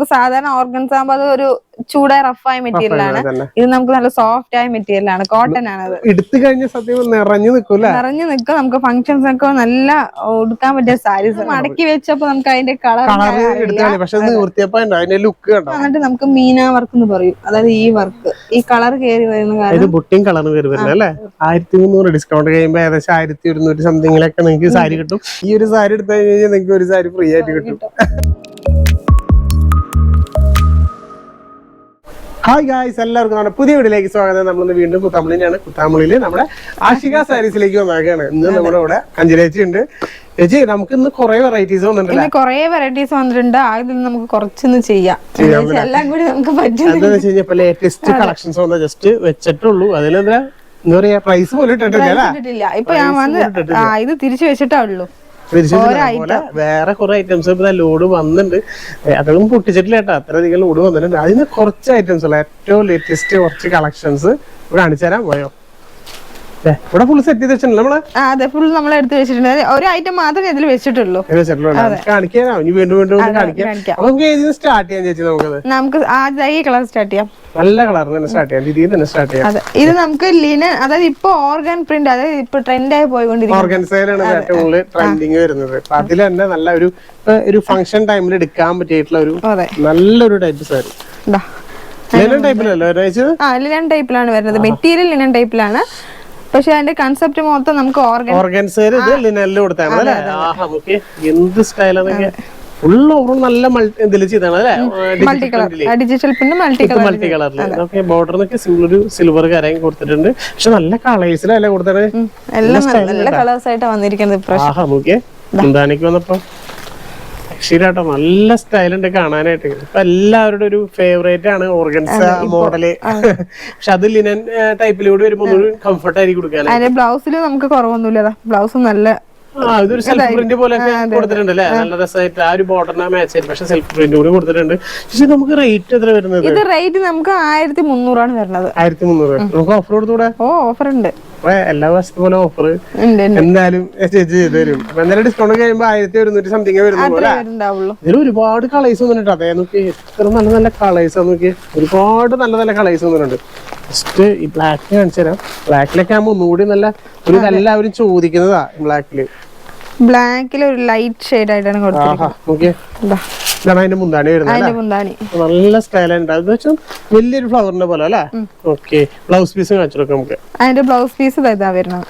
നമുക്ക് സാധാരണ ഓർഗൻസ ആകുമ്പോൾ അത് ഒരു ചൂടായ റഫായ മെറ്റീരിയൽ ആണ്. ഇത് നമുക്ക് നല്ല സോഫ്റ്റ് ആയ മെറ്റീരിയൽ ആണ്, കോട്ടൺ ആണ്. അത് എടുത്തു കഴിഞ്ഞ സത്യം നിറഞ്ഞു നിൽക്കും. നമുക്ക് ഫംഗ്ഷൻസ് ഒക്കെ നല്ല ഉടുക്കാൻ പറ്റിയ സാരീസ്. മടക്കി വെച്ചപ്പോ നമുക്ക് അതിന്റെ കളർ എന്നിട്ട് നമുക്ക് മീന വർക്ക് എന്ന് പറയും. അതായത് ഈ വർക്ക്, ഈ കളർ കയറി വരുന്ന കാരണം ബുട്ടിങ് കളർ കയറി വരുന്നത് അല്ലേ. 1300 ഡിസ്കൗണ്ട് കഴിയുമ്പോൾ ഏകദേശം 1100 സംതിങ്ങിലൊക്കെ നിങ്ങൾക്ക് സാരി കിട്ടും. ഈ ഒരു സാരി എടുത്തു കഴിഞ്ഞാൽ നിങ്ങൾക്ക് ഒരു സാരി ഫ്രീ ആയിട്ട് കിട്ടും. ഹായ് ഗായ്സ്, എല്ലാവർക്കും നമ്മുടെ പുതിയ വീഡിയോയിലേക്ക് സ്വാഗതം. നമ്മളിന്ന് വീണ്ടും കുത്താമ്പള്ളിയിലാണ്. കുത്താമ്പള്ളിയിൽ നമ്മുടെ ആഷിക സാരീസിലേക്ക് വന്നേക്കാണ്. ഇന്ന് നമ്മുടെ ഇവിടെ അഞ്ജലേച്ചി ഉണ്ട്. ചേച്ചി, നമുക്ക് ഇന്ന് കുറെ വെറൈറ്റീസ് വന്നിട്ടുണ്ട്. കുറെ വെറൈറ്റീസ് വന്നിട്ടുണ്ട്. ആദ്യം നമുക്ക് കുറച്ചൊന്ന് ചെയ്യാം, എല്ലാം കൂടി നമുക്ക് പറ്റും. എന്താണെന്ന് വെച്ച് കഴിഞ്ഞാൽ ലേറ്റസ്റ്റ് കളക്ഷൻസ് വന്ന ജസ്റ്റ് വെച്ചിട്ടുള്ളൂ. അതിനെന്താ എന്താ പറയാ, പ്രൈസ് പോലും ഇട്ടിട്ടില്ല. ഇപ്പൊ ഞാൻ വന്ന് ഇത് തിരിച്ചു വെച്ചിട്ടേ ഉള്ളൂ. വേറെ കുറെ ഐറ്റംസ് ഇപ്പൊ ലോഡ് വന്നിട്ടുണ്ട്. അതൊന്നും പൊട്ടിച്ചിട്ടില്ല കേട്ടോ. അത്രയധികം ലോഡ് വന്നിട്ടുണ്ട്. അതിന് കുറച്ച് ഐറ്റംസ് ഉള്ള ഏറ്റവും ലേറ്റസ്റ്റ് കുറച്ച് കളക്ഷൻസ് കാണിച്ചു തരാൻ പോയോ. ഇവിടെ ഫുൾ സെറ്റ് ചെയ്ത് വെച്ചിട്ടുണ്ട് നമ്മള്. അതെ, ഫുൾ നമ്മൾ എടുത്ത് വെച്ചിട്ടുണ്ട്. ഒരു ഐറ്റം മാത്രമേ ഇതിൽ വെച്ചിട്ടുള്ളൂ. കാണിക്കാനോ ഇനി വീണ്ടും വീണ്ടും കാണിക്കാം. അപ്പൊ നമുക്ക് ഏതിന് സ്റ്റാർട്ട് ചെയ്യാൻ ചേച്ചി? നമുക്ക് ആദ്യം ഈ കളർ സ്റ്റാർട്ട് ചെയ്യാം. നല്ല കളർ തന്നെ സ്റ്റാർട്ട് ചെയ്യാം. രീതിയിൽ തന്നെ സ്റ്റാർട്ട് ചെയ്യാം. ഇത് നമുക്ക് ലിനൻ, അതായത് ഇപ്പൊ ഓർഗൻ പ്രിന്റ്, അതായത് ഇപ്പൊ ട്രെൻഡ് ആയി പോയിക്കൊണ്ടിരിക്കുന്നത്. ഓർഗൻസയിലാണ് ഏറ്റവും കൂടുതൽ ട്രെൻഡിങ് വരുന്നത്. അപ്പൊ അതിൽ തന്നെ നല്ല ഒരു ഫംഗ്ഷൻ ടൈമിൽ എടുക്കാൻ പറ്റിയിട്ടുള്ള ഒരു നല്ലൊരു ടൈപ്പ് സാരി. ലിനൻ ടൈപ്പിലല്ലോ ലിനൻ ടൈപ്പിലാണ് വരുന്നത്. മെറ്റീരിയൽ ലിനൻ ടൈപ്പിലാണ്. പക്ഷെ അതിന്റെ കൺസെപ്റ്റ് മൊത്തം നമുക്ക് ഓർഗൻസയിൽ ലിനനിൽ കൊടുത്താണ് അല്ലേ. നമുക്ക് എന്ത് സ്റ്റൈലാന്നൊക്കെ ഫുൾ ഓവർ നല്ല ഇതിൽ ചെയ്താണ് അല്ലേ. മൾട്ടി കളർ, ഡിജിറ്റൽ പിന്നെ മൾട്ടി കളറിൽ ബോർഡറിനൊക്കെ സിംഗിൾ ഒരു സിൽവർ കരയും കൊടുത്തിട്ടുണ്ട്. പക്ഷെ നല്ല കളേഴ്സിലല്ലേ കൊടുത്തത്. എല്ലാം നല്ല കളേഴ്സ് ആയിട്ടാണ് വന്നിരിക്കുന്നത്. നോക്കിയേ എന്താണിക്ക് വന്നപ്പോ ശരിയാട്ടോ, നല്ല സ്റ്റൈലുണ്ട് കാണാനായിട്ട്. ഇപ്പൊ എല്ലാവരുടെ ഒരു ഫേവറേറ്റ് ആണ് ഓർഗൻസ മോഡല്. പക്ഷെ അത് ലിനൻ ടൈപ്പിലൂടെ വരുമ്പോ കംഫർട്ട് ആയിരിക്കും കൊടുക്കാൻ. ബ്ലൗസിൽ നമുക്ക് കുറവൊന്നുമില്ല. ബ്ലൗസ് നല്ല ഇതൊരു സെൽഫ് പ്രിന്റ് പോലെ കൊടുത്തിട്ടുണ്ട് അല്ലേ. നല്ല രസമായിട്ട് ആ ഒരു ബോർഡറിനെ മാച്ച് ആയിട്ട്. പക്ഷെ സെൽഫ് പ്രിന്റ് കൂടി കൊടുത്തിട്ടുണ്ട്. പക്ഷെ നമുക്ക് റേറ്റ് എത്ര വരുന്നത്? ഇത് റേറ്റ് നമുക്ക് 1300 ആണ് വരുന്നത്. 1300. നമുക്ക് ഓഫർ കൊടുത്തൂടെ? ഓഫർ ഉണ്ട്. എല്ലാ വർഷത്തെ പോലെ ഓഫർ എന്തായാലും ചേച്ചി ചെയ്ത് തരും. അപ്പൊ എന്തായാലും ഡിസ്കൗണ്ട് കഴിയുമ്പോ 1100 സംതിങ് വരുന്നുള്ളൂ. ഇതിൽ ഒരുപാട് കളേഴ്സ് വന്നിട്ടുണ്ട്. അതേ നോക്കി എത്ര നല്ല നല്ല കളേഴ്സ് നോക്കി. ഒരുപാട് നല്ല നല്ല കളേഴ്സ് വന്നിട്ടുണ്ട്. ജസ്റ്റ് ഈ ബ്ലാക്ക് കാണിച്ചു തരാം. ബ്ലാക്കിലൊക്കെ ആകുമ്പോ ഒന്നുകൂടി നല്ല ഒരു എല്ലാവരും ചോദിക്കുന്നതാ. ബ്ലാക്കിൽ ഒരു ലൈറ്റ് ഷെയ്ഡ് ആയിട്ടാണ് കൊടുത്തിരിക്കുന്നത്. അതിന്റെ മുന്താണി വരുന്നത്. നല്ല സ്റ്റൈലുണ്ട്. അത് വെച്ചാൽ വലിയൊരു ഫ്ലവറിന്റെ പോലെ അല്ലേ. ഓക്കെ, ബ്ലൗസ് പീസ് കാണിച്ചു കൊടുക്കാം നമുക്ക്. അതിന്റെ ബ്ലൗസ് പീസ് ഇതാ വരുന്നത്.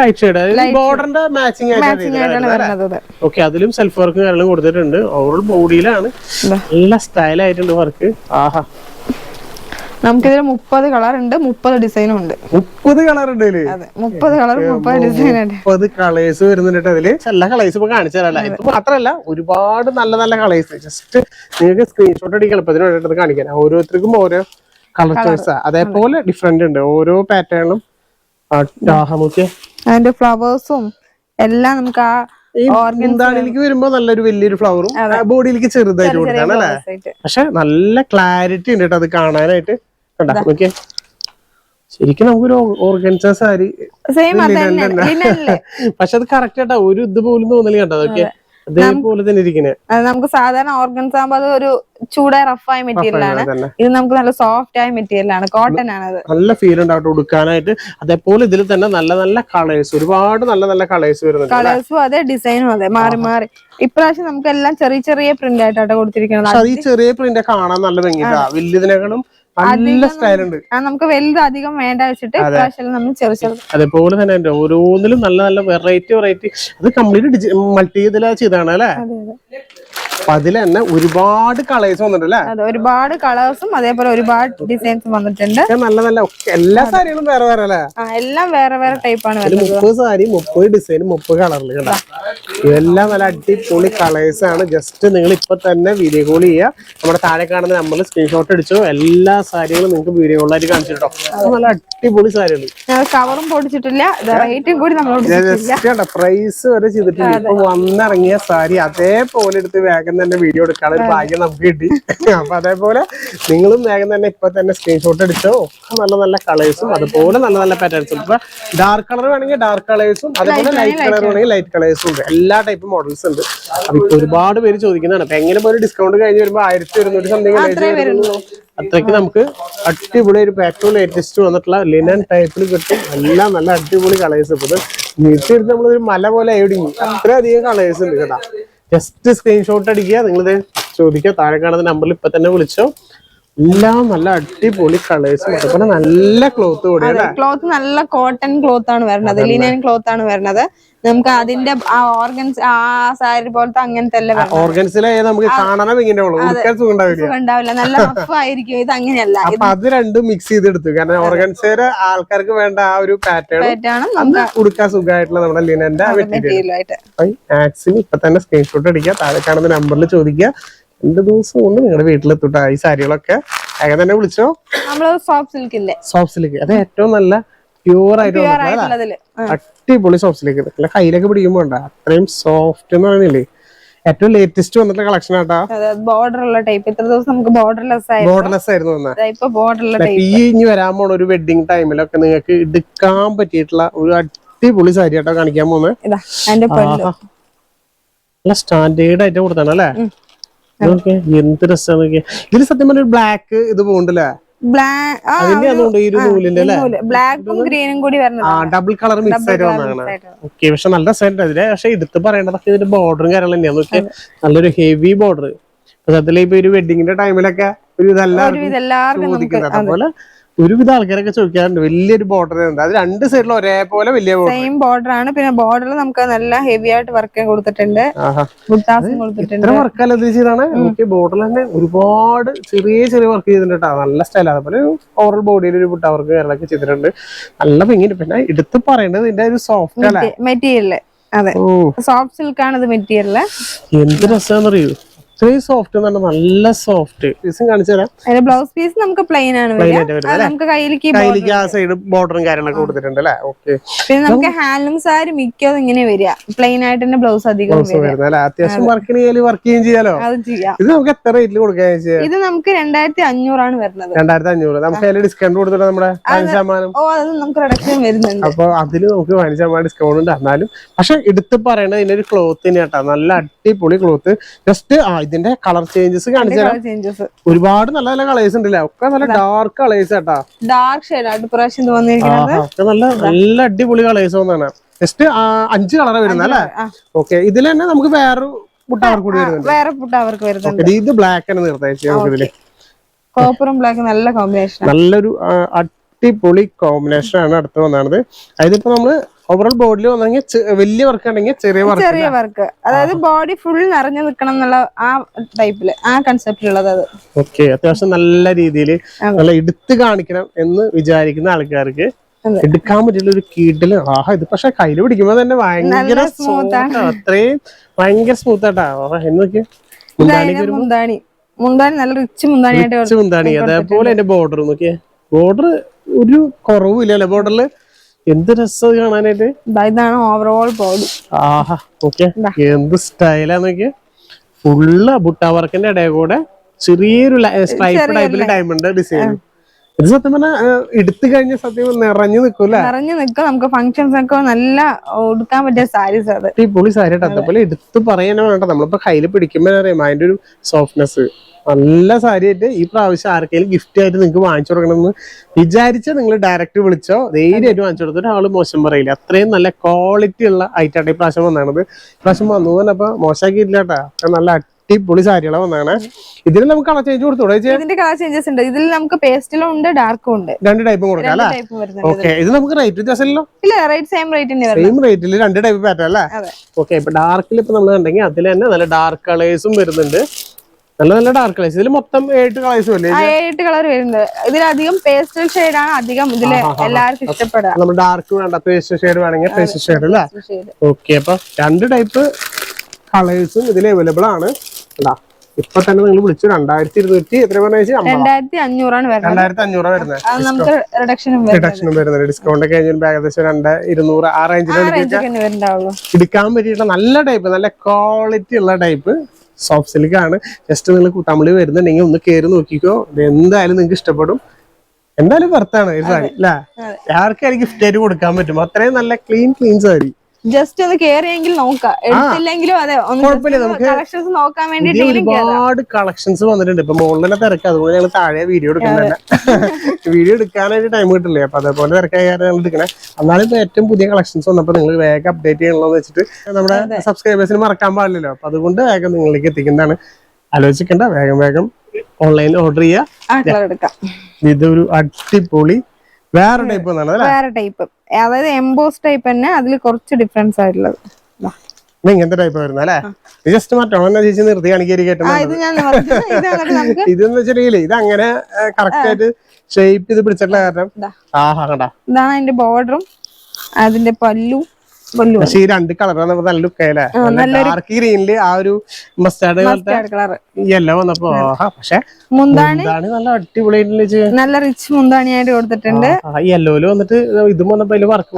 ലൈറ്റ് ഷെയ്ഡ് ബോർഡറിന്റെ മാച്ചിങ് ആയിട്ടാണ്. ഓക്കെ, അതിലും സെൽഫ് വർക്കും കാര്യങ്ങളും കൊടുത്തിട്ടുണ്ട്. ഓവറോൾ ബോഡിയിലാണ് നല്ല സ്റ്റൈലായിട്ടുണ്ട് വർക്ക്. നമുക്കിതിൽ 30 കളർ ഉണ്ട്, 30 ഡിസൈനും ഉണ്ട്. 30 കളർ ഉണ്ട്. 30 കളർ 30 ഡിസൈൻ ഉണ്ട്. 30 കളേഴ്സ് വരുന്നുണ്ട് അതില്. എല്ലാ കളേഴ്സ് ഇപ്പൊ കാണിച്ചു തരാം. ഇപ്പൊ മാത്രല്ല ഒരുപാട് നല്ല നല്ല കളേഴ്സ്. ജസ്റ്റ് നിങ്ങൾക്ക് സ്ക്രീൻഷോട്ട് അടിക്കാൻ എളുപ്പത്തിന് വേണ്ടിട്ട് കാണിക്കാൻ. ഓരോരുത്തർക്കും ഓരോ കളർ ചോയ്സ്. അതേപോലെ ഡിഫറെന്റ് ഉണ്ട് ഓരോ പാറ്റേണും. അതിന്റെ ഫ്ലവേഴ്സും എല്ലാം നമുക്ക് ഓർഗൻസയിലേക്ക് വരുമ്പോ നല്ലൊരു വലിയൊരു ഫ്ലവറും ബോഡിയിലേക്ക് ചെറുതായിട്ട് കൊടുത്താണ് അല്ലേ. പക്ഷെ നല്ല ക്ലാരിറ്റി ഉണ്ട് കേട്ടോ അത് കാണാനായിട്ട്. ഓക്കെ, ശരിക്കും നമുക്കൊരു ഓർഗൻസ സാരി പക്ഷെ അത് കറക്റ്റ് ആയിട്ടാ. ഒരു ഇത് പോലും തോന്നില്ല കേട്ടോ. അതൊക്കെ അതേപോലെ തന്നെ ഇരിക്കുന്നത്. നമുക്ക് സാധാരണ ഓർഗൻസ ആകുമ്പോൾ അത് ഒരു ചൂടായ റഫായ മെറ്റീരിയൽ ആണ്. ഇത് നമുക്ക് നല്ല സോഫ്റ്റ് ആയ മെറ്റീരിയൽ ആണ്, കോട്ടൺ ആണ്. അത് നല്ല ഫീൽ ഉണ്ടാവും ഉടുക്കാനായിട്ട്. അതേപോലെ ഇതിൽ തന്നെ നല്ല നല്ല കളേഴ്സ്, ഒരുപാട് നല്ല നല്ല കളേഴ്സ് വരുന്നുണ്ട്. കളേഴ്സും അതെ, ഡിസൈനും അതെ, മാറി മാറി. ഇപ്രാവശ്യം നമുക്ക് എല്ലാം ചെറിയ ചെറിയ പ്രിന്റ് ആയിട്ടാണ് കൊടുത്തിരിക്കുന്നത്. ഈ ചെറിയ പ്രിന്റ് കാണാൻ നല്ല ഭംഗിയാ. വലിയതിനേക്കാളും നല്ല സ്റ്റൈലുണ്ട്. നമുക്ക് വലുത് അധികം വേണ്ട വെച്ചിട്ട് നമ്മൾ ചെറിയ അതേപോലെ തന്നെ ഓരോന്നിലും നല്ല നല്ല വെറൈറ്റി. അത് കംപ്ലീറ്റ് മൾട്ടി ഇതിലാ ചെയ്താണ് അല്ലേ. അപ്പൊ അതിൽ തന്നെ ഒരുപാട് കളേഴ്സ് വന്നിട്ടുണ്ടല്ലേ. ഒരുപാട് കളേഴ്സും അതേപോലെ ഒരുപാട് ഡിസൈൻസും വന്നിട്ടുണ്ട്. നല്ല നല്ല എല്ലാ സാരികളും വേറെ വേറെ അല്ലേ. എല്ലാം വേറെ വേറെ ടൈപ്പ് ആണ്. 30 സാരി 30 ഡിസൈൻ 30 കളറിൽ കേട്ടോ. ഇതെല്ലാം നല്ല അടിപൊളി കളേഴ്സ് ആണ്. ജസ്റ്റ് നിങ്ങൾ ഇപ്പൊ തന്നെ വീഡിയോ കോൾ ചെയ്യുക. നമ്മുടെ താഴെ കാണുന്ന നമ്മൾ സ്ക്രീൻഷോട്ട് അടിച്ചോ. എല്ലാ സാരികളും നിങ്ങൾക്ക് വീഡിയോ കോളായിട്ട് കാണിച്ചിട്ടോ. നല്ല അടിപൊളി സാരിയാണ്. കവറും പൊടിച്ചിട്ടില്ല, റേറ്റും കൂടി നമ്മൾ പ്രൈസ് വരെ ചെയ്തിട്ടില്ല. ഇപ്പൊ വന്നിറങ്ങിയ സാരി അതേപോലെ എടുത്ത് വേഗം തന്നെ വീഡിയോ എടുക്കാനുള്ള ഒരു ഭാഗ്യം നമുക്ക് കിട്ടി. അപ്പൊ അതേപോലെ നിങ്ങളും വേഗം തന്നെ ഇപ്പൊ തന്നെ സ്ക്രീൻഷോട്ട് അടിച്ചോ. നല്ല നല്ല കളേഴ്സും അതുപോലെ നല്ല നല്ല പാറ്റേൺസും. ഇപ്പൊ ഡാർക്ക് കളർ വേണമെങ്കിൽ ഡാർക്ക് കളേഴ്സും അതുപോലെ ലൈറ്റ് കളർ വേണമെങ്കിൽ ലൈറ്റ് കളേഴ്സും ഉണ്ട്. എല്ലാ ടൈപ്പ് മോഡൽസ് ഉണ്ട്. അപ്പൊ ഇപ്പൊ ഒരുപാട് പേര് ചോദിക്കുന്നതാണ്. അപ്പൊ എങ്ങനെ ഒരു ഡിസ്കൗണ്ട് കഴിഞ്ഞ് വരുമ്പോ 1100 സംതിങ് അത്രയ്ക്ക് നമുക്ക് അടിപൊളി ഒരു ഏറ്റവും ലേറ്റസ്റ്റ് വന്നിട്ടുള്ള ലിനൻ ടൈപ്പിൽ കിട്ടും. എല്ലാം നല്ല അടിപൊളി കളേഴ്സ്. ഇപ്പൊ നീട്ടിയെടുത്ത് നമ്മളൊരു മല പോലെ എവിടെയും അത്രയധികം കളേഴ്സ് ഉണ്ട് കേട്ടോ. ജസ്റ്റ് സ്ക്രീൻഷോട്ട് അടിക്കുക, നിങ്ങളിത് ചോദിക്കുക, താഴെ കാണുന്ന നമ്പറിൽ ഇപ്പൊ തന്നെ വിളിച്ചോ. എല്ലാം നല്ല അടിപൊളി കളേഴ്സും അതുപോലെ നല്ല ക്ലോത്ത് കൂടിയാണ്. ക്ലോത്ത് നല്ല കോട്ടൺ ക്ലോത്ത് ആണ് വരുന്നത്, ലിനൻ ക്ലോത്ത് ആണ് വരുന്നത്. നമുക്ക് അതിന്റെ ആ ഓർഗൻസ് ആ സാരി പോലത്തെ അങ്ങനത്തെ ഓർഗൻസിലെ നമുക്ക് കാണാൻ ഉണ്ടാവില്ല, നല്ല റഫ് ആയിരിക്കും. ഇത് അങ്ങനെയല്ല, അപ്പൊ അത് രണ്ടും മിക്സ് ചെയ്തെടുത്തു. കാരണം ഓർഗൻസിലെ ആൾക്കാർക്ക് വേണ്ട ആ ഒരു പാറ്റേൺ ഉടുക്കാൻ സുഖമായിട്ടുള്ള നമ്മുടെ ലിനന്റെ മെറ്റീരിയൽ ആയിട്ട്. മാക്സിമം ഇപ്പൊ തന്നെ സ്ക്രീൻഷോട്ട് അടിക്കുക, താഴെ കാണുന്ന നമ്പറിൽ ചോദിക്കുക. 2 ദിവസം കൊണ്ട് നിങ്ങളുടെ വീട്ടിലെത്തിട്ടാ ഈ സാരികളൊക്കെ വേഗം തന്നെ വിളിച്ചോ. സോഫ്റ്റ് സിൽക്ക് അത് ഏറ്റവും നല്ല പ്യൂർ ആയിട്ട് അടിപൊളി സോഫ്റ്റ് സിൽക്ക്. കയ്യിലൊക്കെ പിടിക്കുമ്പോ അത്രയും സോഫ്റ്റ് എന്ന് പറയുന്നില്ലേ. ഏറ്റവും ലേറ്റസ്റ്റ് വന്നിട്ടുള്ള കളക്ഷൻ ആട്ടാ. ബോർഡറുള്ള ടൈപ്പ്. ഇത്ര ദിവസം നമുക്ക് ബോർഡർലെസ് ആയിരുന്നു. ഈ ഇനി വരാൻ പോണ ഒരു വെഡിങ് ടൈമിലൊക്കെ നിങ്ങൾക്ക് എടുക്കാൻ പറ്റിയിട്ടുള്ള ഒരു അടിപൊളി സാരി ആട്ടോ കാണിക്കാൻ പോകുന്നത്. നല്ല സ്റ്റാൻഡേർഡ് ആയിട്ട് കൊടുത്താണ് അല്ലേ. എന്ത് രസമാണ്. ഇതിൽ സത്യം പറഞ്ഞ ബ്ലാക്ക് ഇത് പോകണ്ടല്ലേ, ബ്ലാക്കും ഗ്രീനും കൂടി ഡബിൾ കളർ മിക്സ് ആയിട്ട് വന്നതാണ്. ഓക്കെ, പക്ഷെ നല്ല രസമായിട്ട് അതില്. പക്ഷെ എടുത്ത് പറയേണ്ടതൊക്കെ ഇതിന്റെ ബോർഡറും കാര്യങ്ങളും തന്നെയാണ്. നോക്കിയാൽ നല്ലൊരു ഹെവി ബോർഡർ. അതിലെ ഇപ്പൊ ഒരു വെഡിങ്ങിന്റെ ടൈമിലൊക്കെ ഒരു ഇതെല്ലാവർക്കും ചോദിക്കുന്നത്. അതുപോലെ ഒരുവിധ ആൾക്കാരൊക്കെ ചോദിക്കാറുണ്ട് വലിയൊരു ബോർഡർ ഉണ്ട്. അത് 2 സൈഡിലും ഒരേപോലെ വലിയ സെയിം ബോർഡർ ആണ്. പിന്നെ ബോർഡറിൽ നമുക്ക് നല്ല ഹെവി ആയിട്ട് വർക്ക് കൊടുത്തിട്ടുണ്ട്, വർക്കല്ല ചെയ്താണ്. ബോർഡറിൽ തന്നെ ഒരുപാട് ചെറിയ ചെറിയ വർക്ക് ചെയ്തിട്ടുണ്ട്. നല്ല സ്റ്റൈൽ. അതുപോലെ ഓവറോൾ ബോഡിയിൽ ഒരു ബുട്ട വർക്ക് കാര്യങ്ങളൊക്കെ ചെയ്തിട്ടുണ്ട്. നല്ല ഭംഗിയുണ്ട്. പിന്നെ എടുത്ത് പറയേണ്ടത് ഇതിന്റെ ഒരു സോഫ്റ്റ് മെറ്റീരിയൽ. അതെ, സോഫ്റ്റ് സിൽക്ക് ആണ് ഇത് മെറ്റീരിയൽ. എന്ത് രസമാണെന്നറിയൂ. സോഫ്റ്റ് നല്ല സോഫ്റ്റ് പീസും കാണിച്ചു തരാം. ബ്ലൗസ് പീസ് നമുക്ക് പ്ലെയിൻ ആണ്, നമുക്ക് കയ്യിലേക്ക് ആ സൈഡ് ബോർഡറും കാര്യങ്ങളൊക്കെ കൊടുത്തിട്ടുണ്ട് അല്ലേ. ഓക്കെ, പിന്നെ നമുക്ക് ഹാൻഡ്ലൂം സാരി മിക്കതും ഇങ്ങനെ വരിക, പ്ലെയിൻ ആയിട്ട് തന്നെ ബ്ലൗസ് അധികം അത്യാവശ്യം വർക്ക് ചെയ്യുകയും ചെയ്യാലോ. അത് ചെയ്യാം. ഇത് നമുക്ക് എത്ര റേറ്റിൽ കൊടുക്കാൻ? ഇത് നമുക്ക് 2500 ആണ് വരുന്നത്. 2500. നമുക്ക് അതിൽ ഡിസ്കൗണ്ട് കൊടുത്തിട്ട് നമ്മുടെ 5% അത് നമുക്ക് റിഡക്ഷൻ വരുന്നുണ്ട്. അപ്പൊ അതില് നമുക്ക് 5% ഡിസ്കൗണ്ട് ഉണ്ട്. എന്നാലും പക്ഷെ എടുത്ത് പറയണത് ഇതിന്റെ ഒരു ക്ലോത്ത് തന്നെയാട്ടാ. നല്ല അടിപൊളി ക്ലോത്ത്. ജസ്റ്റ് ഇതിന്റെ കളർ ചേഞ്ചസ് കാണിച്ചു. ഒരുപാട് നല്ല നല്ല കളേഴ്സ് ഉണ്ടല്ലേ. ഒക്കെ നല്ല ഡാർക്ക് കളേഴ്സ് ആട്ടാ. ഡാർക്ക് ഷെയ്ഡ് നല്ല നല്ല അടിപൊളി കളേഴ്സ് ഒന്നാണ്. ജസ്റ്റ് 5 കളർ വരുന്നത് അല്ലേ. ഓക്കെ, ഇതിൽ തന്നെ നമുക്ക് വേറെ പുട്ടവർക്ക് കൂടി വരുന്നുണ്ട്. ഇത് ബ്ലാക്ക് ആണ് നിർദ്ദേശിച്ചത്. കോപ്പറും ബ്ലാക്ക് നല്ല കോമ്പിനേഷൻ, നല്ലൊരു അടിപൊളി കോമ്പിനേഷൻ ആണ് അടുത്ത് വന്നത്. അതിപ്പോ നമ്മള് ഓവറോൾ ബോഡിയിൽ വന്നെങ്കിൽ വലിയ വർക്ക് ഉണ്ടെങ്കിൽ ചെറിയ വർക്ക്, അതായത് ബോഡി ഫുൾ നിറഞ്ഞു നിൽക്കണം എന്നുള്ള ആ ടൈപ്പില്, ആ കൺസെപ്റ്റിലുള്ളത്. അത് ഓക്കെ, അത്യാവശ്യം നല്ല രീതിയിൽ നല്ല എടുത്ത് കാണിക്കണം എന്ന് വിചാരിക്കുന്ന ആൾക്കാർക്ക് എടുക്കാൻ പറ്റുള്ള ഒരു കീട്ടില്. ഇത് പക്ഷെ കയ്യിൽ പിടിക്കുമ്പോ തന്നെ ഭയങ്കര സ്മൂത്ത് ആണ്. അത്രയും ഭയങ്കര സ്മൂത്ത് ആട്ടാ. എന്നൊക്കെ മുന്താണി നല്ല റിച്ച് മുന്താണി. അതേപോലെ എന്റെ ബോർഡർ നോക്കിയേ. ബോർഡർ ഒരു കുറവില്ലല്ലേ ബോർഡറില്. എന്ത് രസം കാണാനായിട്ട്. ഇതാണ് ഓവറോൾ ബോഡി. ഓക്കെ, എന്ത് സ്റ്റൈലാന്നൊക്കെ. ഫുള്ള് ബുട്ട വർക്കിന്റെ ഇടയിൽ കൂടെ ചെറിയൊരു സ്ട്രൈപ്പ് ടൈപ്പിൽ ഡയമണ്ട് ഡിസൈൻ. ഇത് സത്യം പറഞ്ഞാൽ എടുത്തു കഴിഞ്ഞ സത്യം നിറഞ്ഞു നിൽക്കും. നമുക്ക് ഫംഗ്ഷൻസ് ഒക്കെ നല്ല ഉടുക്കാൻ പറ്റിയ സാരീസ്. അത് അടിപൊളി സാരി ആയിട്ട്. അതേപോലെ എടുത്ത് പറയാനോ വേണ്ട, നമ്മളിപ്പോ കയ്യിൽ പിടിക്കുമ്പോ അറിയാം അതിന്റെ ഒരു സോഫ്റ്റ്നെസ്. നല്ല സാരി ആയിട്ട് ഈ പ്രാവശ്യം ആർക്കെങ്കിലും ഗിഫ്റ്റ് ആയിട്ട് നിങ്ങൾക്ക് വാങ്ങിച്ചു കൊടുക്കണമെന്ന് വിചാരിച്ചാൽ നിങ്ങൾ ഡയറക്റ്റ് വിളിച്ചോ, ധൈര്യമായിട്ട് വാങ്ങിച്ചു കൊടുത്തു. ഒരാള് മോശം പറയില്ല. അത്രയും നല്ല ക്വാളിറ്റി ഉള്ള ഐറ്റായിട്ട് ഈ പ്രാവശ്യം വന്നാണത്. ഇപ്രാവശ്യം വന്നു തന്നെ അപ്പൊ മോശമാക്കിയില്ല കേട്ടാ. നല്ല അടിപൊളി സാരികളാണ് വന്നാണ്. ഇതിൽ നമുക്ക് കളർ ചേഞ്ച് കൊടുത്തോളൂ. ഇതിന്റെ കളർ ചേഞ്ചസ് ഉണ്ട്. ഇതിൽ നമുക്ക് പേസ്റ്റലും ഉണ്ട്, ഡാർക്കും ഉണ്ട്. 2 ടൈപ്പും കൊടുക്കാം അല്ലേ. ഓക്കെ, ഇത് നമുക്ക് റേറ്റ് വ്യത്യാസമല്ലോ. ഇല്ല, റേറ്റ് സെയിം റേറ്റ് സെയിം റേറ്റിൽ 2 ടൈപ്പ് പാറ്റേൺ അല്ലേ. ഓക്കെ, ഇപ്പൊ ഡാർക്കിൽ ഇപ്പൊ നമ്മൾ കണ്ടെങ്കിൽ അതിൽ തന്നെ നല്ല ഡാർക്ക് കളേഴ്സും വരുന്നുണ്ട്. നല്ല നല്ല ഡാർക്ക് കളേഴ്സ്. ഇതിൽ മൊത്തം 8 കളേഴ്സ് അല്ലേ. 8 കളർ വരുന്നത്. ഇതിലധികം പേസ്റ്റൽ ഷെയ്ഡ് ആണ് അധികം ഇതില് എല്ലാവർക്കും ഇഷ്ടപ്പെടുക. നമ്മൾ ഡാർക്ക് വേണ്ട, പേസ്റ്റൽ ഷെയ്ഡ് വേണമെങ്കിൽ പേസ്റ്റൽ ഷെയ്ഡ് അല്ലേ. ഓക്കെ, അപ്പൊ 2 ടൈപ്പ് കളേഴ്സും ഇതിൽ അവൈലബിൾ ആണ്. ഇപ്പൊ തന്നെ നിങ്ങൾ വിളിച്ചു 2200 എത്ര പറഞ്ഞാൽ 2500 വരുന്നത്. 2500 വരുന്നത്. നമുക്ക് റിഡക്ഷനും വരുന്നത് ഡിസ്കൗണ്ട് ഒക്കെ കഴിഞ്ഞ ഏകദേശം 2200 ആ റേഞ്ചിൽ എടുക്കാൻ പറ്റിയിട്ടുള്ള നല്ല ടൈപ്പ്, നല്ല ക്വാളിറ്റി ഉള്ള ടൈപ്പ് സോഫ്റ്റ് സിൽക്ക് ആണ്. ജസ്റ്റ് നിങ്ങൾ തമിഴ് വരുന്നുണ്ടെങ്കിൽ ഒന്ന് കയറി നോക്കിക്കോ, എന്തായാലും നിങ്ങൾക്ക് ഇഷ്ടപ്പെടും. എന്തായാലും വർത്താണ് ഈ സാരി അല്ലേ, ആർക്കായിരിക്കും ഗിഫ്റ്റ് ആയിട്ട് കൊടുക്കാൻ പറ്റും. അത്രയും നല്ല ക്ലീൻ സാരി. ജസ്റ്റ് ഒന്ന് കേറിയെങ്കിൽ നോക്കാം, എടുത്തില്ലെങ്കിലും അതെ കളക്ഷൻസ് നോക്കാൻ വേണ്ടി ഒരുപാട് കളക്ഷൻസ് വന്നിട്ടുണ്ട്. ഇപ്പൊ മുകളിൽ തന്നെ തിരക്ക്, അതുപോലെ ഞങ്ങൾ താഴെ വീഡിയോ എടുക്കുന്നില്ല. വീഡിയോ എടുക്കാനായിട്ട് ടൈം കിട്ടില്ലേ, അപ്പൊ അതേപോലെ തിരക്കായ ഞങ്ങൾ എടുക്കണേ. എന്നാലും ഇപ്പൊ ഏറ്റവും പുതിയ കളക്ഷൻസ് വന്നപ്പോ നിങ്ങൾ വേഗം അപ്ഡേറ്റ് ചെയ്യണമെന്ന് വെച്ചിട്ട് നമ്മുടെ സബ്സ്ക്രൈബേഴ്സിന് മറക്കാൻ പാടില്ലല്ലോ. അപ്പൊ അതുകൊണ്ട് വേഗം നിങ്ങളിലേക്ക് എത്തിക്കുന്നതാണ്. ആലോചിക്കണ്ട, വേഗം ഓൺലൈനിൽ ഓർഡർ ചെയ്യാം. ഇതൊരു അടിപൊളി വേറെ ടൈപ്പ് ഒന്നാണ്, വേറെ ടൈപ്പ്, അതായത് എംബോസ് ടൈപ്പ് തന്നെ, അതിൽ കുറച്ച് ഡിഫറൻസ് ആയിട്ടുള്ളത്. ഇങ്ങനത്തെ ടൈപ്പ് വരുന്നത് അല്ലേ? ജസ്റ്റ് മറ്റോ ചേച്ചി നിർത്തി കാണിക്കായിരിക്കും. ഇതെന്ന് വെച്ചിട്ടുണ്ടെങ്കിൽ ഇത് അങ്ങനെ കറക്റ്റ് ആയിട്ട് ഷേപ്പ് ചെയ്ത് പിടിച്ചിട്ടുള്ള കാരണം ഇതാണ് അതിന്റെ ബോർഡറും അതിന്റെ പല്ലു. പക്ഷെ ഈ രണ്ട് കളറാണ് നല്ല ലുക്ക് അല്ലേ, ഡാർക്ക് ഗ്രീനില് ആ ഒരു മസ്റ്റാർഡ് കളർ യെല്ലോ വന്നപ്പോ. പക്ഷെ മുന്താണി നല്ല അടിപൊളിയായിട്ട് നല്ല റിച്ച് മുന്താണിയായിട്ട് കൊടുത്തിട്ടുണ്ട്. യെല്ലോയില് വന്നിട്ട് ഇതും വന്നപ്പോ അതില് വർക്ക്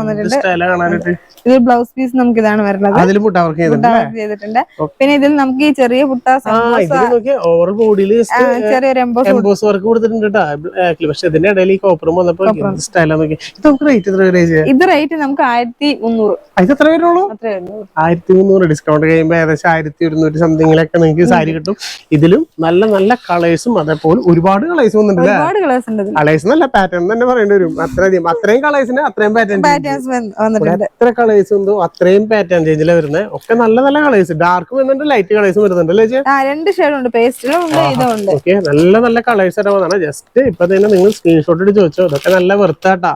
വന്നിട്ട് സ്റ്റൈല കാണാനായിട്ട്. ഇത് ബ്ലൗസ് പീസ് നമുക്ക് ഇതാണ് വരുന്നത്, അതിൽ മുട്ട വർക്ക് ചെയ്തിട്ടുണ്ട്. പിന്നെ ഇതിൽ നമുക്ക് ഈ ചെറിയ പുട്ട ഓവർ ബോഡിയിൽ ചെറിയൊരു എംബോസ് വർക്ക് കൊടുത്തിട്ടുണ്ട്. പക്ഷെ ഇതിന്റെ ഇടയിൽ ഈ കോപ്പറും വന്നപ്പോ സ്റ്റൈല നോക്കി. ഇത് നമുക്ക് റേറ്റ് ഇത് റേറ്റ് നമുക്ക് 1300. അത് എത്ര വരുള്ളൂ? 1300. ഡിസ്കൗണ്ട് കഴിയുമ്പോ ഏകദേശം 1100 സംതിങ്ങിലൊക്കെ നിങ്ങൾക്ക് സാരി കിട്ടും. ഇതിലും നല്ല നല്ല കളേഴ്സും അതേപോലെ ഒരുപാട് കളേഴ്സ് വന്നിട്ടുണ്ട്. കളേഴ്സ് നല്ല പാറ്റേൺ തന്നെ പറയേണ്ടി വരും. അത്രയും കളേഴ്സിന് അത്രയും പാറ്റേൺ, എത്ര കളേഴ്സ് ഉണ്ടോ അത്രയും പാറ്റേൺ ചേഞ്ചിലാണ് വരുന്നത്. ഒക്കെ നല്ല നല്ല കളേഴ്സ്, ഡാർക്ക് വരുന്നുണ്ട്, ലൈറ്റ് കളേഴ്സും വരുന്നുണ്ട് അല്ലേ? 2 ഷെയ്ഡ് ഉണ്ട്, പേസ്റ്റിലും ഉണ്ട്, ഇതുണ്ട്. ഓക്കെ, നല്ല നല്ല കളേഴ്സ് വന്നതാണ്. ജസ്റ്റ് ഇപ്പൊ തന്നെ നിങ്ങൾ സ്ക്രീൻഷോട്ട് എടുത്ത് ചോദിച്ചോ, ഇതൊക്കെ നല്ല വെറുത്താട്ടാ.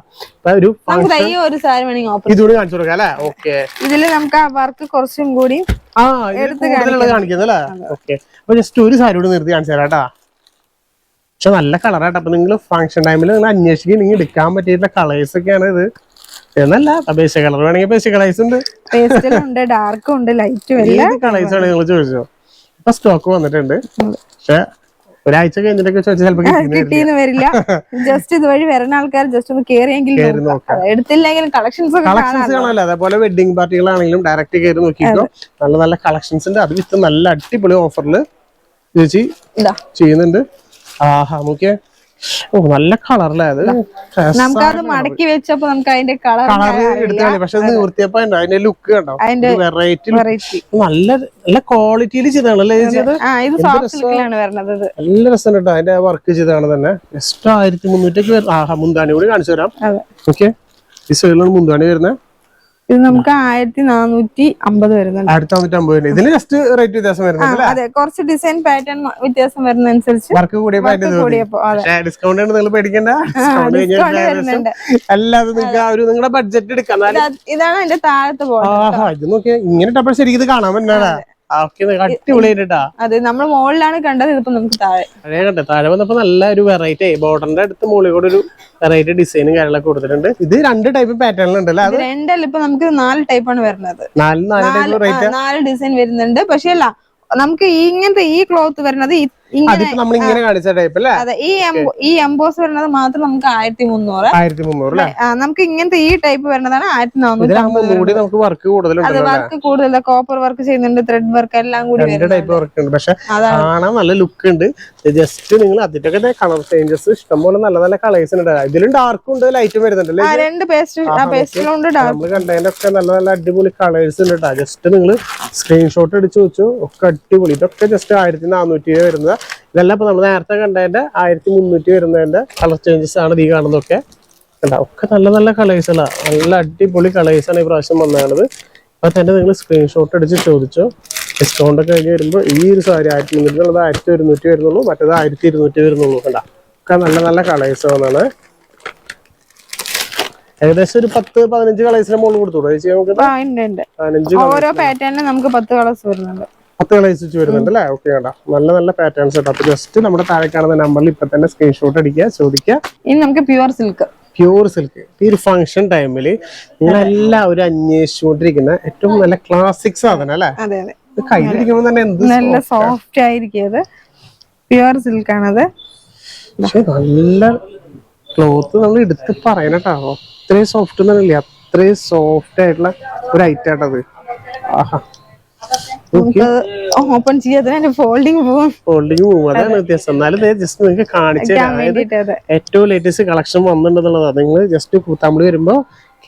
ഒരു സാരി വേണമെങ്കിൽ ഇതുകൂടി കാണിച്ചു കൊടുക്കാം അല്ലേ? ഓക്കെ, ഇതില് നമുക്ക് ആ വർക്ക് കുറച്ചും കൂടി കാണിക്കുന്നല്ലേ? ഓക്കെ, അപ്പൊ ജസ്റ്റ് ഒരു സാരി കൂടി നിർത്തി കാണിച്ചു തരാം കേട്ടാ. പക്ഷെ നല്ല കളറാട്ടോ. അപ്പൊ നിങ്ങൾ ഫംഗ്ഷൻ ടൈമിൽ നിങ്ങൾ അന്വേഷിക്കുക, നിങ്ങൾ എടുക്കാൻ പറ്റിയിട്ടുള്ള കളേഴ്സ് ഒക്കെയാണ് ഇത്. എന്നല്ല ബേസ് കളർ വേണമെങ്കിൽ ബേസ് കളേഴ്സ് ഉണ്ട്, ഡാർക്കും ഉണ്ട്, ലൈറ്റും കളേഴ്സ് ആണ് നിങ്ങൾ ചോദിച്ചോ. ഇപ്പൊ സ്റ്റോക്ക് വന്നിട്ടുണ്ട്. പക്ഷെ ഒരാഴ്ച കഴിഞ്ഞിട്ടൊക്കെ ചോദിച്ചാൽ ചിലപ്പോൾ കിട്ടിയെന്ന് വരില്ല. ജസ്റ്റ് ഇതുവഴി വരുന്ന ആൾക്കാർ ജസ്റ്റ് ഒന്ന് കേറിയെങ്കിലും എടുത്തില്ലെങ്കിലും കളക്ഷൻസ് കാണാമല്ലോ. അതേപോലെ വെഡിങ് പാർട്ടികളാണെങ്കിലും ഡയറക്റ്റ് കയറി നോക്കിക്കോ, നല്ല നല്ല കളക്ഷൻസ് ഉണ്ട്. അത് വിത്ത് നല്ല അടിപൊളി ഓഫറിൽ ചേച്ചി ചെയ്യുന്നുണ്ട്. ആഹാ, നോക്കിയേ, ഓ നല്ല കളറല്ലേ അത്. നമുക്കത് മടക്കി വെച്ചപ്പോ നമുക്ക് അതിന്റെ കളർ എടുത്താൽ, പക്ഷെ നിവർത്തിയപ്പോ അതിന്റെ ലുക്ക് കണ്ടോ, വെറൈറ്റി നല്ല നല്ല ക്വാളിറ്റിയിൽ ചെയ്താണല്ലേ ചെയ്തത്. നല്ല രസം കേട്ടോ അതിന്റെ വർക്ക് ചെയ്താണ് തന്നെ. ജസ്റ്റ് 1300 ആഹാ. മുന്താണി കൂടി കാണിച്ചു തരാം. ഓക്കെ, ഈ സൈഡിലാണ് മുന്താണി വരുന്നത്. ഇത് നമുക്ക് 1450 വരുന്നുണ്ട്. 1450. ഇതിന് ജസ്റ്റ് റേറ്റ് വ്യത്യാസം വരുന്നുണ്ട്. അതെ, കുറച്ച് ഡിസൈൻ പാറ്റേൺ വ്യത്യാസം വരുന്നതനുസരിച്ച് വർക്ക് കൂടിയപ്പോ ഡിസ്കൗണ്ട് നിങ്ങൾ പേടിക്കണ്ട. അല്ലാതെ നിങ്ങൾക്ക് നിങ്ങളുടെ ബഡ്ജറ്റ് എടുക്കാം. ഇതാണ് അതിന്റെ താഴത്ത് പോകുന്നത്. ഇത് നോക്കിയാ ഇങ്ങനെ ഇട്ടപ്പോൾ ശരിക്കും ഇത് കാണാൻ പറ്റുന്നതാ. അതെ, നമ്മൾ മുകളിലാണ് കണ്ടത്, ഇതിപ്പോ നമുക്ക് താഴെ വന്നപ്പോ നല്ല ഒരു വെറൈറ്റി ബോർഡറിന്റെ അടുത്ത് മുകളിൽ കൂടെ ഒരു വെറൈറ്റി ഡിസൈനും കാര്യങ്ങളൊക്കെ കൊടുത്തിട്ടുണ്ട്. ഇത് 2 ടൈപ്പ് പാറ്റേണിലുണ്ടല്ലോ. അത് രണ്ടല്ല, ഇപ്പൊ നമുക്ക് 4 ടൈപ്പാണ് വരുന്നത്. 4 ഡിസൈൻ വരുന്നുണ്ട്. പക്ഷെ അല്ല, നമുക്ക് ഇങ്ങനത്തെ ഈ ക്ലോത്ത് വരുന്നത് നമ്മളിങ്ങനെ കാണിച്ച ടൈപ്പ് അല്ലേ? അതെ, ഈ എംബോസ് വരുന്നത് മാത്രം നമുക്ക് 1300. നമുക്ക് ഇങ്ങനത്തെ ഈ ടൈപ്പ് വരുന്നതാണ് 1450. നമുക്ക് വർക്ക് കൂടുതലുണ്ട്. അത് വർക്ക് കൂടുതൽ, കോപ്പർ വർക്ക് ചെയ്യുന്നുണ്ട്, ത്രെഡ് വർക്ക് എല്ലാം കൂടി ടൈപ്പ് വർക്ക് ഉണ്ട്. പക്ഷെ കാണാൻ നല്ല ലുക്ക് ഉണ്ട്. ജസ്റ്റ് നിങ്ങൾ അതിന്റെ കളർ ചേഞ്ചസ് ഇഷ്ടംപോലെ നല്ല നല്ല കളേഴ്സ് ഉണ്ട്. ഇതിലും ഡാർക്കും ഉണ്ട്, ലൈറ്റും വരുന്നുണ്ടല്ലേ? 2 പേസ്റ്റിലുണ്ട്. നമ്മൾ കണ്ടതിന്റെ ഒക്കെ നല്ല നല്ല അടിപൊളി കളേഴ്സ് ഉണ്ട് കേട്ടോ. ജസ്റ്റ് നിങ്ങൾ സ്ക്രീൻഷോട്ട് അടിച്ചു വെച്ചു. ഒക്കെ അടിപൊളി. ഇതൊക്കെ ജസ്റ്റ് 1400 വരുന്നത്. ഇതെല്ലാം ഇപ്പൊ നമ്മൾ നേരത്തെ കണ്ടതിന്റെ 1300 വരുന്നതിന്റെ കളർ ചേഞ്ചസ് ആണ് ഈ കാണുന്നതൊക്കെ. ഒക്കെ നല്ല നല്ല കളേഴ്സാണ്, നല്ല അടിപൊളി കളേഴ്സാണ് ഈ പ്രാവശ്യം വന്നത്. അപ്പൊ തന്നെ നിങ്ങൾ സ്ക്രീൻഷോട്ട് അടിച്ച് ചോദിച്ചോ. ഡിസ്കൗണ്ട് ഒക്കെ കഴിഞ്ഞ് വരുമ്പോൾ ഈ ഒരു സാരി 1300 ഉള്ളത് 1100 വരുന്നുള്ളൂ, മറ്റേത് 1200 വരുന്നുള്ളൂ. കണ്ടാ, ഒക്കെ നല്ല നല്ല കളേഴ്സ് വന്നാണ്. ഏകദേശം ഒരു 10-15 കളേഴ്സിന് മുകളിൽ കൊടുത്തു നമുക്ക്. 15 ഓരോ പാറ്റേണിലും നമുക്ക് 10 കളേഴ്സ് വരുന്നുണ്ട്. 10 കളേഴ്സ് വരുന്നുണ്ട് അല്ലേ? ഓക്കെ, കേട്ടോ, നല്ല നല്ല പാറ്റേൺസ് കേട്ടോ. അപ്പൊ ജസ്റ്റ് നമ്മുടെ താഴെ കാണുന്ന നമ്പറിൽ ഇപ്പൊ തന്നെ സ്ക്രീൻഷോട്ട് അടിക്കുക, ചോദിക്കുക. ഇനി നമുക്ക് പ്യുവർ സിൽക്ക് ഈ ഒരു ഫംഗ്ഷൻ ടൈമില് നിങ്ങൾ എല്ലാവരും അന്വേഷിച്ചുകൊണ്ടിരിക്കുന്ന ഏറ്റവും നല്ല ക്ലാസിക് സാധനം അല്ലേ? കയ്യിലിരിക്കുമ്പോ തന്നെ എന്ത് നല്ല സോഫ്റ്റ് ആയിരിക്കും. അത് പ്യുവർ സിൽക്ക് ആണത്. പക്ഷെ നല്ല ക്ലോത്ത് നമ്മൾ എടുത്ത് പറയണട്ടോ, അത്രയും സോഫ്റ്റ് ഒന്നുമില്ല, അത്രയും സോഫ്റ്റ് ആയിട്ടുള്ള ഒരു ഐറ്റം ആട്ടത്. ആഹാ, ഓപ്പൺ ചെയ്യാതെ ഫോൾഡിങ് പോകും, അതാണ് വ്യത്യാസം. എന്നാലും ജസ്റ്റ് നിങ്ങൾക്ക് കാണിച്ചു തരാം. ഏറ്റവും ലേറ്റസ്റ്റ് കളക്ഷൻ വന്നിട്ടുണ്ടെന്നുള്ളതാണ്. നിങ്ങൾ ജസ്റ്റ് കൂത്താമ്പളി വരുമ്പോ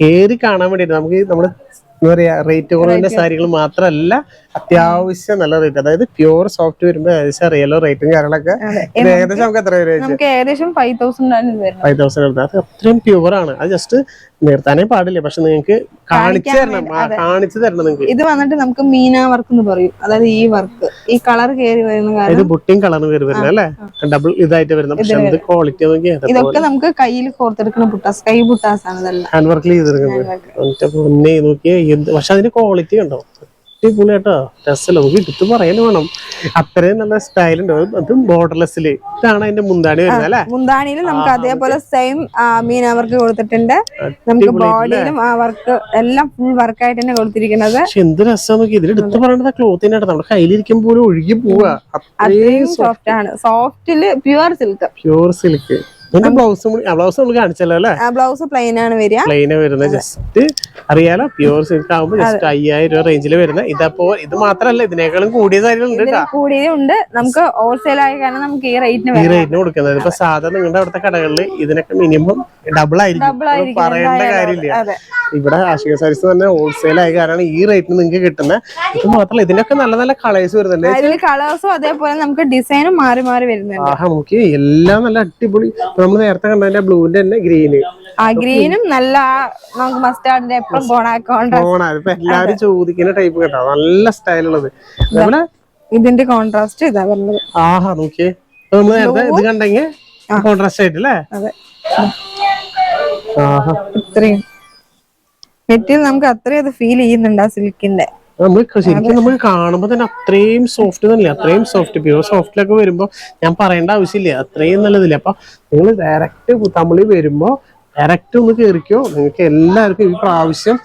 കേറി കാണാൻ വേണ്ടിട്ട്. നമുക്ക് നമ്മുടെ എന്താ പറയാ, റേറ്റ് കുറവിന്റെ സാരികൾ മാത്രമല്ല, അത്യാവശ്യം നല്ല റേറ്റ്, അതായത് പ്യൂർ സോഫ്റ്റ് വരുമ്പോ ഏകദേശം അറിയാലോ റേറ്റും കാര്യങ്ങളൊക്കെ. ഏകദേശം നമുക്ക് എത്ര നമുക്ക് ഏകദേശം 5,000 അത് അത്രയും പ്യൂർ ആണ്. അത് ജസ്റ്റ് നിർത്താനേ പാടില്ല, പക്ഷെ നിങ്ങൾക്ക് കാണിച്ചു തരണം നിങ്ങൾക്ക്. ഇത് വന്നിട്ട് നമുക്ക് മീന വർക്ക് എന്ന് പറയും. അതായത് ഈ വർക്ക്, ഈ കളർ കയറി വരുന്ന, ഇത് ബുട്ടിങ് കളർ കയറി വരുന്നത് അല്ലേ, ഡബിൾ ഇതായിട്ട് വരുന്നത്. പക്ഷെ ഇത് ക്വാളിറ്റി നോക്കിയാൽ ഇതൊക്കെ നമുക്ക് കയ്യിൽ കോർത്തെടുക്കുന്ന ബുട്ടാസ്, കൈ ബുട്ടാസ് ആണ് ഇതെല്ലാം, ഹാൻഡ് വർക്കിൽ ചെയ്തെടുക്കുന്നത്. മുന്നേ നോക്കിയാ പക്ഷെ അതിന്റെ ക്വാളിറ്റി ഉണ്ടോ, അടിപൊളി കേട്ടോ, രസമല്ല, നമുക്ക് എടുത്ത് പറയാൻ വേണം, അത്രയും നല്ല സ്റ്റൈൽ ഉണ്ട്. അതും ബോർഡർലെസ്സില്. ഇതാണ് അതിന്റെ മുന്താണി വരുന്നത് അല്ലെ. മുന്താണിയിൽ നമുക്ക് അതേപോലെ സെയിം മീന വർക്ക് കൊടുത്തിട്ടുണ്ട്. നമുക്ക് ബോഡിയിലും ആ വർക്ക് എല്ലാം ഫുൾ വർക്കായിട്ട് തന്നെ കൊടുത്തിരിക്കുന്നത്. പക്ഷെ എന്ത് രസം നോക്കി, ഇതിൽ എടുത്ത് പറയേണ്ടത് ക്ലോത്തിന് കേട്ടോ, നമ്മുടെ കയ്യിലിരിക്കുമ്പോൾ പോലും ഒഴുകി പോവാ, അത്രയും സോഫ്റ്റ് ആണ്. സോഫ്റ്റില് പ്യുവർ സിൽക്ക്. ബ്ലൗസ് നമ്മൾ കാണിച്ചല്ലോ അല്ലെ. ബ്ലൗസ് പ്ലെയിൻ ആണ് വരിക, പ്ലെയിന് വരുന്നത്. ജസ്റ്റ് അറിയാലോ, പ്യൂർ സിൽക്ക് ആകുമ്പോൾ ജസ്റ്റ് 5,000 രൂപ റേഞ്ചിൽ വരുന്ന. ഇതപ്പോ ഇത് മാത്രല്ല, ഇതിനേക്കാളും കൂടിയ സാരികളുണ്ട്, കൂടിയുണ്ട്. നമുക്ക് ഹോൾസെയിൽ ആയ കാരണം നമുക്ക് ഈ റേറ്റിന് കൊടുക്കുന്നത്. ഇപ്പൊ സാധാരണ നിങ്ങളുടെ അവിടുത്തെ കടകളിൽ ഇതിനൊക്കെ മിനിമം ഡബിൾ ആയിരിക്കും, പറയേണ്ട കാര്യമില്ല. ഇവിടെ ആഷിക സാരീസ് തന്നെ ഹോൾസെയിൽ ആയ കാരണം ഈ റേറ്റിന് നിങ്ങൾക്ക് കിട്ടുന്നത്. ഇത് മാത്രമല്ല, ഇതിനൊക്കെ നല്ല നല്ല കളേഴ്സ് വരുന്നുണ്ട്. കളേഴ്സും അതേപോലെ നമുക്ക് ഡിസൈനും മാറി മാറി വരുന്നുണ്ട്. ആഹാ, നമുക്ക് എല്ലാം നല്ല അടിപൊളി. നമ്മൾ നേരത്തെ കണ്ടതിന്റെ ബ്ലൂവിന്റെ തന്നെ ഗ്രീന്, ആ ഗ്രീനും നല്ല നമുക്ക് മസ്റ്റാർഡിന്റെ എപ്പോഴും ഇപ്പൊ എല്ലാരും ചോദിക്കുന്ന ടൈപ്പ് കേട്ടോ, നല്ല സ്റ്റൈലുള്ളത്. ഇതിന്റെ കോൺട്രാസ്റ്റ് ഇതാ പറഞ്ഞത്. ആഹാ, നോക്കിയേ, നമ്മൾ നേരത്തെ ഇത് കണ്ടെങ്കിൽ കോൺട്രാസ്റ്റ് ആയിട്ടല്ലേ. ആഹാ, ഇത്രയും മെറ്റീരിയൽ നമുക്ക് അത്രയും അത് ഫീൽ ചെയ്യുന്നുണ്ട് ആ സിൽക്കിന്റെ. ശരിക്കും നമ്മൾ കാണുമ്പോ തന്നെ അത്രയും സോഫ്റ്റ് തന്നെ, അത്രയും സോഫ്റ്റ്, പ്യൂർ സോഫ്റ്റിലൊക്കെ വരുമ്പോ ഞാൻ പറയേണ്ട ആവശ്യമില്ല, അത്രയും നല്ലതില്ല. അപ്പൊ നിങ്ങൾ ഡയറക്റ്റ് കൂത്താമ്പളി വരുമ്പോ ഡയറക്റ്റ് ഒന്ന് കേറിക്കോ. നിങ്ങൾക്ക് എല്ലാവർക്കും ഈ പ്രാവശ്യം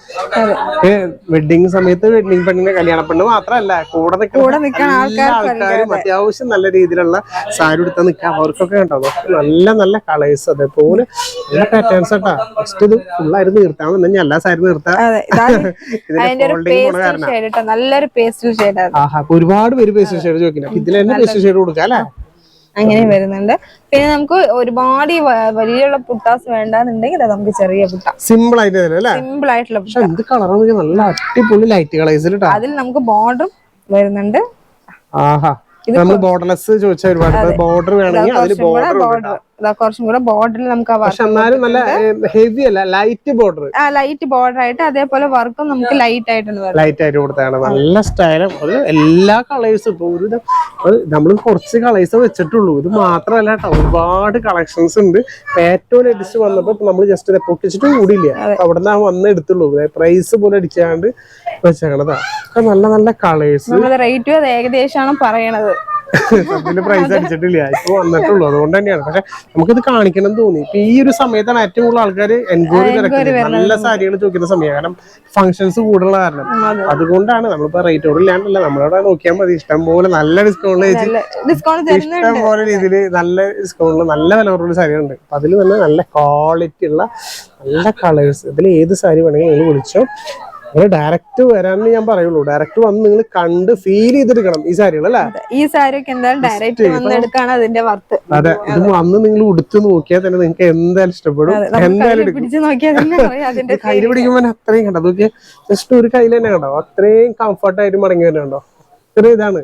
വെഡിങ് സമയത്ത് വെഡിങ് പെണ്ണിന്റെ കല്യാണ പെണ്ണ് മാത്രമല്ല, കൂടെ നിൽക്കുന്ന ആൾക്കാരും അത്യാവശ്യം നല്ല രീതിയിലുള്ള സാരി എടുത്താൽ നിൽക്കാം. അവർക്കൊക്കെ ഉണ്ടാവും നല്ല നല്ല കളേഴ്സ്, അതേപോലെ നല്ല പാറ്റേൺസ് കേട്ടാ. ജസ്റ്റ് ഇത് ഫുള്ളായിട്ട് നിർത്താൻ വന്നാൽ എല്ലാ സാരി നിർത്താം. നല്ലൊരു പേസ്റ്റൽ ഷെയ്ഡ്. ആഹാ, ഒരുപാട് പേര് പേസ്റ്റൽ ഷെയ്ഡ് ചോദിക്കുന്നത്. ഇതിൽ തന്നെ പേസ്റ്റൽ ഷെയ്ഡ് കൊടുക്കാം അല്ലെ. അങ്ങനെ വരുന്നുണ്ട്. പിന്നെ നമുക്ക് ഒരുപാട് വലിയ പുട്ടാസ് വേണ്ടെന്നുണ്ടെങ്കിൽ നമുക്ക് ചെറിയ പുട്ട, സിമ്പിൾ ആയിട്ട് സിമ്പിൾ ആയിട്ടുള്ള നല്ല അടിപൊളി ലൈറ്റ് കളേഴ്സിൽ അതിൽ നമുക്ക് ബോർഡർ വരുന്നുണ്ട്. ആഹാ, നമ്മൾ ബോർഡർലെസ് ചോദിച്ചാൽ ഒരുപാട് ബോർഡർ വേണമെങ്കിൽ അതിൽ ബോർഡർ കുറച്ചും കൂടെ ബോർഡറിൽ നമുക്ക് നല്ല ഹെവി അല്ല, ലൈറ്റ് ബോർഡർ, ലൈറ്റ് ബോർഡർ ആയിട്ട് അതേപോലെ വർക്കും നമുക്ക് ലൈറ്റ് ആയിട്ട് കൊടുത്താണ്. നല്ല സ്റ്റൈലും എല്ലാ കളേഴ്സും. ഇപ്പൊ നമ്മൾ കുറച്ച് കളേഴ്സ് വെച്ചിട്ടുള്ളൂ, ഇത് മാത്രമല്ല കേട്ടോ, ഒരുപാട് കളക്ഷൻസ് ഉണ്ട്. ഏറ്റവും ലേറ്റസ്റ്റ് വന്നപ്പോ നമ്മൾ ജസ്റ്റ് പൊട്ടിച്ചിട്ട് കൂടിയില്ല, അവിടെ നിന്ന് വന്ന് എടുത്തുള്ളൂ. പ്രൈസ് പോലെ അടിക്കാണ്ട് വെച്ചേക്കണതാ. നല്ല നല്ല കളേഴ്സ്. റേറ്റും ഏകദേശമാണ് പറയണത്, പ്രൈസ് അടിച്ചിട്ടില്ല, ഇപ്പൊ വന്നിട്ടുള്ളൂ. അതുകൊണ്ട് തന്നെയാണ്. പക്ഷെ നമുക്കിത് കാണിക്കണം തോന്നി. ഇപ്പൊ ഈ ഒരു സമയത്താണ് ഏറ്റവും കൂടുതൽ ആൾക്കാർ എൻക്വയറി നടക്കുന്നത്, നല്ല സാരികൾ ചോദിക്കുന്ന സമയം. കാരണം ഫംഗ്ഷൻസ് കൂടുതലുള്ള കാരണം. അതുകൊണ്ടാണ് നമ്മളിപ്പോ റേറ്റ് ഇല്ലാണ്ടല്ല, നമ്മളവിടെ നോക്കിയാൽ മതി, ഇഷ്ടം പോലെ നല്ല ഡിസ്കൗണ്ട് ഇഷ്ടം പോലെ രീതിയിൽ നല്ല ഡിസ്കൗണ്ടിൽ നല്ല വില കുറവുള്ള സാരികളുണ്ട്. അപ്പൊ അതിൽ തന്നെ നല്ല ക്വാളിറ്റി ഉള്ള നല്ല കളേഴ്സ്. ഇതിൽ ഏത് സാരി വേണമെങ്കിൽ നിങ്ങൾ വിളിച്ചോ. ഡയറക്റ്റ് വരാന്ന് ഞാൻ പറയുള്ളൂ. ഡയറക്റ്റ് വന്ന് നിങ്ങൾ കണ്ട് ഫീൽ ചെയ്തെടുക്കണം ഈ സാരികൾ അല്ലേ. ഈ സാരിയൊക്കെ എന്തായാലും ഡയറക്റ്റ് വന്ന് എടുക്കാണ് അതിന്റെ വർത്ത്. അതെ, ഇത് വന്ന് നിങ്ങൾ ഉടുത്ത് നോക്കിയാൽ തന്നെ നിങ്ങൾക്ക് എന്തായാലും ഇഷ്ടപ്പെടും. എന്തായാലും കയ്യിൽ പിടിക്കുമ്പോൾ അത്രയും കണ്ടോ, നോക്കിയാൽ ജസ്റ്റ് ഒരു കയ്യിൽ തന്നെ കണ്ടോ, അത്രയും കംഫർട്ടായിട്ട് മടങ്ങി തന്നെ കണ്ടോ. ഇത്ര ഇതാണ്,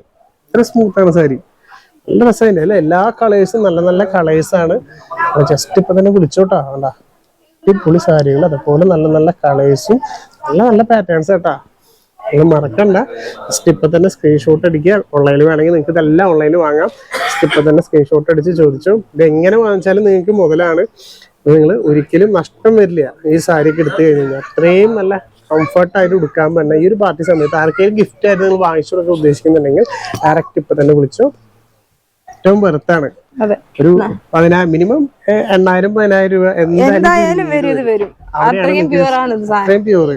ഇത്ര സ്മൂത്ത് ആണ് സാരി. നല്ല രസമായിട്ട് അല്ലെ. എല്ലാ കളേഴ്സും നല്ല നല്ല കളേഴ്സ് ആണ്. ജസ്റ്റ് ഇപ്പൊ തന്നെ വിളിച്ചോട്ടാ. കണ്ടാ പൊളി സാരികൾ, അതേപോലെ നല്ല നല്ല കളേഴ്സും നല്ല നല്ല പാറ്റേൺസ് കേട്ടാ. നിങ്ങൾ മറക്കണ്ട, ജസ്റ്റ് ഇപ്പൊ തന്നെ സ്ക്രീൻഷോട്ട് അടിക്കുക. ഓൺലൈനിൽ വേണമെങ്കിൽ നിങ്ങൾക്ക് ഇതെല്ലാം ഓൺലൈനിൽ വാങ്ങാം. ജസ്റ്റ് ഇപ്പൊ തന്നെ സ്ക്രീൻഷോട്ട് അടിച്ച് ചോദിച്ചു. ഇത് എങ്ങനെ വാങ്ങിച്ചാലും നിങ്ങൾക്ക് മുതലാണ്. നിങ്ങൾ ഒരിക്കലും നഷ്ടം വരില്ല ഈ സാരിക്ക് എടുത്തു കഴിഞ്ഞാൽ. അത്രയും നല്ല കംഫർട്ടായിട്ട് എടുക്കാൻ പറ്റുന്ന ഈ ഒരു പാർട്ടി സമയത്ത് ആർക്കെങ്കിലും ഗിഫ്റ്റ് ആയിട്ട് നിങ്ങൾ വാങ്ങിച്ചു കൊടുക്കാൻ ഉദ്ദേശിക്കുന്നുണ്ടെങ്കിൽ ഡയറക്റ്റ് ഇപ്പൊ തന്നെ വിളിച്ചോ. ഏറ്റവും വെറുത്താണ്. ഒരു മിനിമം 8,000-10,000 രൂപ എന്തായാലും വരും. അത്രയും പ്യൂർ.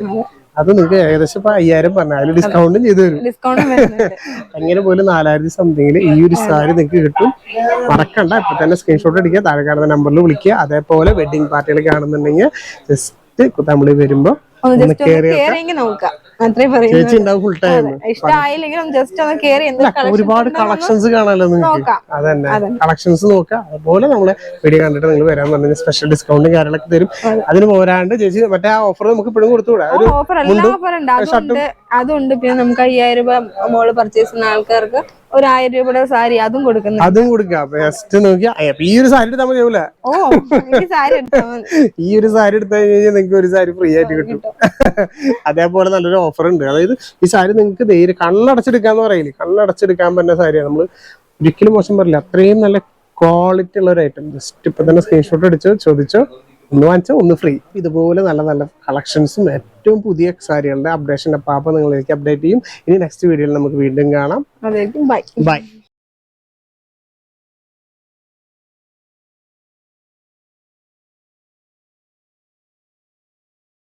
അത് നിങ്ങൾക്ക് ഏകദേശം 5000 പറഞ്ഞാലും ഡിസ്കൗണ്ടും ചെയ്തു തരും. അങ്ങനെ പോലും 4000 സംതിങ്ങില് ഈ ഒരു സാരി നിങ്ങൾക്ക് കിട്ടും. മറക്കണ്ട, ഇപ്പൊ തന്നെ സ്ക്രീൻഷോട്ട് അടിക്കുക, താഴെ കാണുന്ന നമ്പറിൽ വിളിക്കുക. അതേപോലെ വെഡിങ് പാർട്ടികൾ കാണുന്നുണ്ടെങ്കിൽ ജസ്റ്റ് നമ്മൾ വരുമ്പോ ചേച്ചി ഉണ്ടാവും ഫുൾ ടൈം. ഒരുപാട് കളക്ഷൻസ് കാണാലോ നിങ്ങൾക്ക്. അതന്നെ കളക്ഷൻസ് നോക്കാം. അതുപോലെ നമ്മളെ വീഡിയോ കണ്ടിട്ട് നിങ്ങൾ വരാൻ പറഞ്ഞ സ്പെഷ്യൽ ഡിസ്കൗണ്ടും കാര്യങ്ങളൊക്കെ തരും. അതിന് പോരാണ്ട് ചേച്ചി മറ്റേ ആ ഓഫർ നമുക്ക് ഇപ്പോഴും കൊടുത്തുകൂടാ? അതുണ്ട്. പിന്നെ നമുക്ക് 5000 രൂപ മോള് പർച്ചേസ് ചെയ്യുന്ന ആൾക്കാർക്ക് ഒരു 1000 രൂപയുടെ സാരി അതും കൊടുക്കുന്നു. അതും കൊടുക്കാം. ജസ്റ്റ് നോക്കിയാ ഈ ഒരു സാരി എടുത്താൽ മതിയാവൂല. ഈ ഒരു സാരി എടുത്തു കഴിഞ്ഞാൽ നിങ്ങൾക്ക് ഒരു സാരി ഫ്രീ ആയിട്ട് കിട്ടും. അതേപോലെ നല്ലൊരു ഓഫർ ഉണ്ട്. അതായത് ഈ സാരി നിങ്ങൾക്ക് ധൈര്യം കണ്ണടച്ചെടുക്കാന്ന് പറയില്ലേ, കണ്ണടച്ചെടുക്കാൻ പറ്റുന്ന സാരിയാണ്. നമ്മൾ ഒരിക്കലും മോശം പറയില്ല. അത്രയും നല്ല ക്വാളിറ്റി ഉള്ള ഒരു ഐറ്റം. ജസ്റ്റ് ഇപ്പൊ തന്നെ സ്ക്രീൻഷോട്ട് അടിച്ചോ, ചോദിച്ചോ, ഒന്ന് വാങ്ങിച്ചോ ഒന്ന് ഫ്രീ. ഇതുപോലെ നല്ല നല്ല കളക്ഷൻസും ഏറ്റവും പുതിയ സാരികളുടെ അപ്ഡേഷൻ അപ്പൊ നിങ്ങളിലേക്ക് അപ്ഡേറ്റ് ചെയ്യും. ഇനി നെക്സ്റ്റ് വീഡിയോയിൽ നമുക്ക് വീണ്ടും കാണാം. ബൈ.